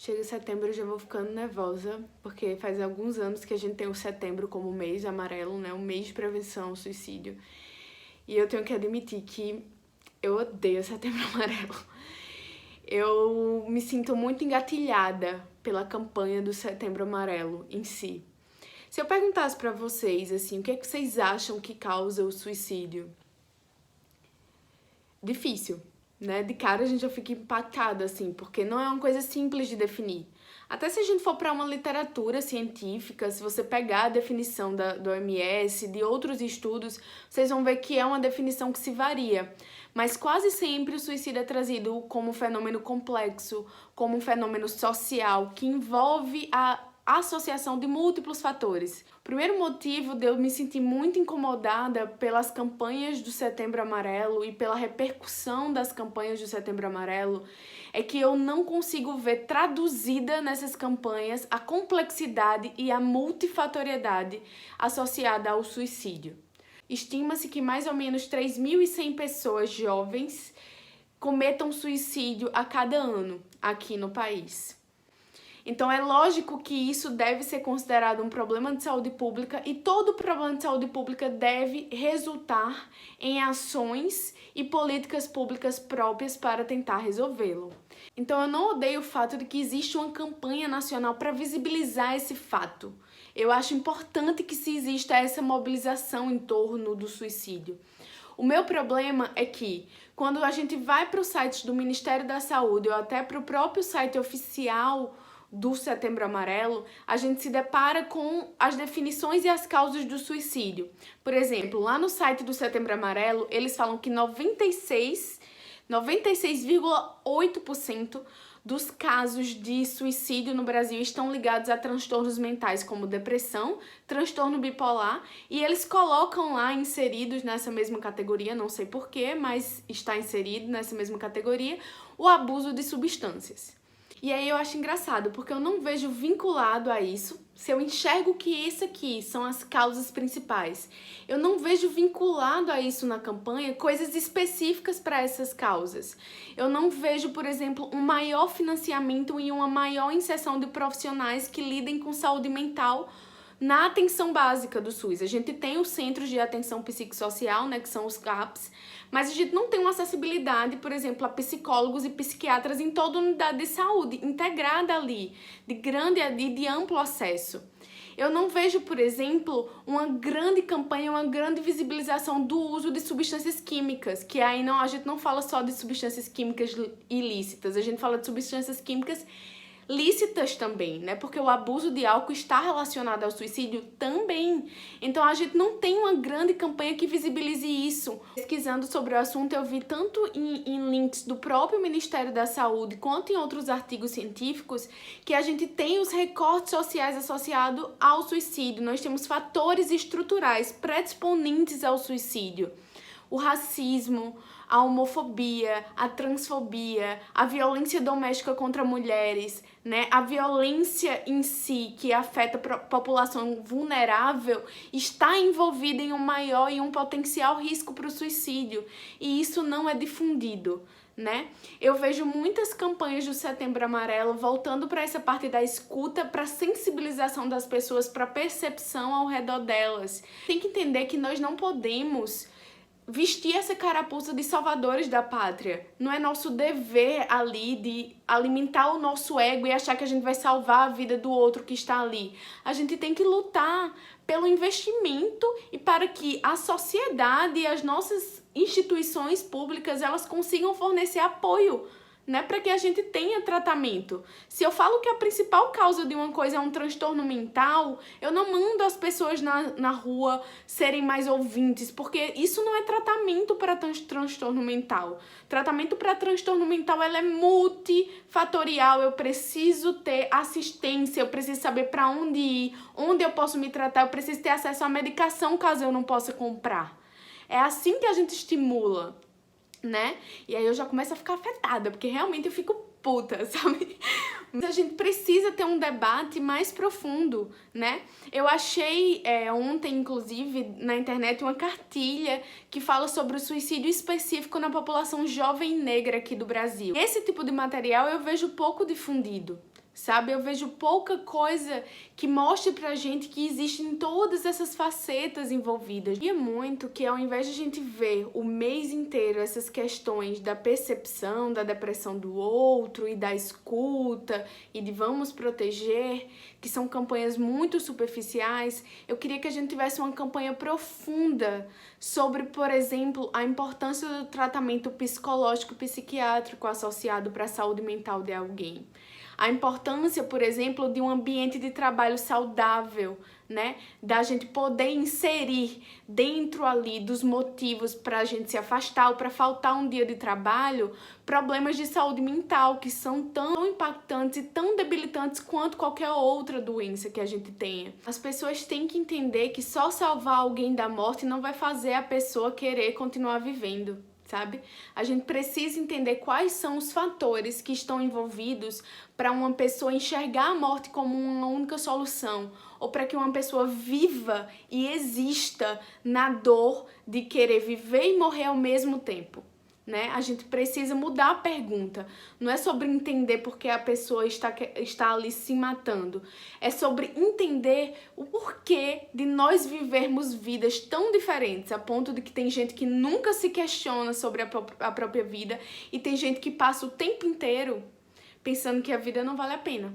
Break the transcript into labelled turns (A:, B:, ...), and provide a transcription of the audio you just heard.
A: Chega setembro, eu já vou ficando nervosa, porque faz alguns anos que a gente tem o setembro como mês amarelo, né? Um mês de prevenção ao suicídio. E eu tenho que admitir que eu odeio setembro amarelo. Eu me sinto muito engatilhada pela campanha do setembro amarelo em si. Se eu perguntasse pra vocês, assim, o que é que vocês acham que causa o suicídio? Difícil, né? De cara a gente já fica impactada, assim, porque não é uma coisa simples de definir. Até se a gente for para uma literatura científica, se você pegar a definição do OMS, de outros estudos, vocês vão ver que é uma definição que se varia. Mas quase sempre o suicídio é trazido como um fenômeno complexo, como um fenômeno social, que envolve a associação de múltiplos fatores. O primeiro motivo de eu me sentir muito incomodada pelas campanhas do Setembro Amarelo e pela repercussão das campanhas do Setembro Amarelo é que eu não consigo ver traduzida nessas campanhas a complexidade e a multifatoriedade associada ao suicídio. Estima-se que mais ou menos 3.100 pessoas jovens cometam suicídio a cada ano aqui no país. Então é lógico que isso deve ser considerado um problema de saúde pública e todo problema de saúde pública deve resultar em ações e políticas públicas próprias para tentar resolvê-lo. Então eu não odeio o fato de que existe uma campanha nacional para visibilizar esse fato. Eu acho importante que se exista essa mobilização em torno do suicídio. O meu problema é que, quando a gente vai para os sites do Ministério da Saúde ou até para o próprio site oficial do Setembro Amarelo, a gente se depara com as definições e as causas do suicídio. Por exemplo, lá no site do Setembro Amarelo, eles falam que 96,8% dos casos de suicídio no Brasil estão ligados a transtornos mentais como depressão, transtorno bipolar, e eles colocam lá inseridos nessa mesma categoria, não sei porquê, mas está inserido nessa mesma categoria, o abuso de substâncias. E aí eu acho engraçado, porque eu não vejo vinculado a isso, se eu enxergo que isso aqui são as causas principais, eu não vejo vinculado a isso na campanha coisas específicas para essas causas. Eu não vejo, por exemplo, um maior financiamento e uma maior inserção de profissionais que lidem com saúde mental na atenção básica do SUS. A gente tem os Centros de Atenção Psicossocial, né, que são os CAPs, mas a gente não tem uma acessibilidade, por exemplo, a psicólogos e psiquiatras em toda unidade de saúde, integrada ali, de amplo acesso. Eu não vejo, por exemplo, uma grande campanha, uma grande visibilização do uso de substâncias químicas, que aí não, a gente não fala só de substâncias químicas ilícitas, a gente fala de substâncias químicas lícitas também, né? Porque o abuso de álcool está relacionado ao suicídio também. Então a gente não tem uma grande campanha que visibilize isso. Pesquisando sobre o assunto, eu vi tanto em links do próprio Ministério da Saúde quanto em outros artigos científicos que a gente tem os recortes sociais associados ao suicídio. Nós temos fatores estruturais predisponentes ao suicídio. O racismo, a homofobia, a transfobia, a violência doméstica contra mulheres, né? A violência em si, que afeta a população vulnerável, está envolvida em um maior e um potencial risco para o suicídio. E isso não é difundido, né? Eu vejo muitas campanhas do Setembro Amarelo voltando para essa parte da escuta, para sensibilização das pessoas, para percepção ao redor delas. Tem que entender que nós não podemos vestir essa carapuça de salvadores da pátria. Não é nosso dever ali de alimentar o nosso ego e achar que a gente vai salvar a vida do outro que está ali. A gente tem que lutar pelo investimento e para que a sociedade e as nossas instituições públicas elas consigam fornecer apoio, né, para que a gente tenha tratamento. Se eu falo que a principal causa de uma coisa é um transtorno mental, eu não mando as pessoas na rua serem mais ouvintes, porque isso não é tratamento para transtorno mental. Tratamento para transtorno mental ela é multifatorial, eu preciso ter assistência, eu preciso saber para onde ir, onde eu posso me tratar, eu preciso ter acesso à medicação caso eu não possa comprar. É assim que a gente estimula, né? E aí eu já começo a ficar afetada, porque realmente eu fico puta, sabe? A gente precisa ter um debate mais profundo, né? Eu achei ontem, inclusive, na internet, uma cartilha que fala sobre o suicídio específico na população jovem negra aqui do Brasil. Esse tipo de material eu vejo pouco difundido, sabe? Eu vejo pouca coisa que mostre pra gente que existem todas essas facetas envolvidas. E é muito que ao invés de a gente ver o mês inteiro essas questões da percepção, da depressão do outro e da escuta e de vamos proteger, que são campanhas muito superficiais, eu queria que a gente tivesse uma campanha profunda sobre, por exemplo, a importância do tratamento psicológico e psiquiátrico associado para a saúde mental de alguém. A importância, por exemplo, de um ambiente de trabalho saudável, né? Da gente poder inserir dentro ali dos motivos para a gente se afastar ou para faltar um dia de trabalho, problemas de saúde mental que são tão impactantes e tão debilitantes quanto qualquer outra doença que a gente tenha. As pessoas têm que entender que só salvar alguém da morte não vai fazer a pessoa querer continuar vivendo, sabe? A gente precisa entender quais são os fatores que estão envolvidos para uma pessoa enxergar a morte como uma única solução, ou para que uma pessoa viva e exista na dor de querer viver e morrer ao mesmo tempo, né? A gente precisa mudar a pergunta. Não é sobre entender porque a pessoa está ali se matando. É sobre entender o porquê de nós vivermos vidas tão diferentes, a ponto de que tem gente que nunca se questiona sobre a própria vida e tem gente que passa o tempo inteiro pensando que a vida não vale a pena.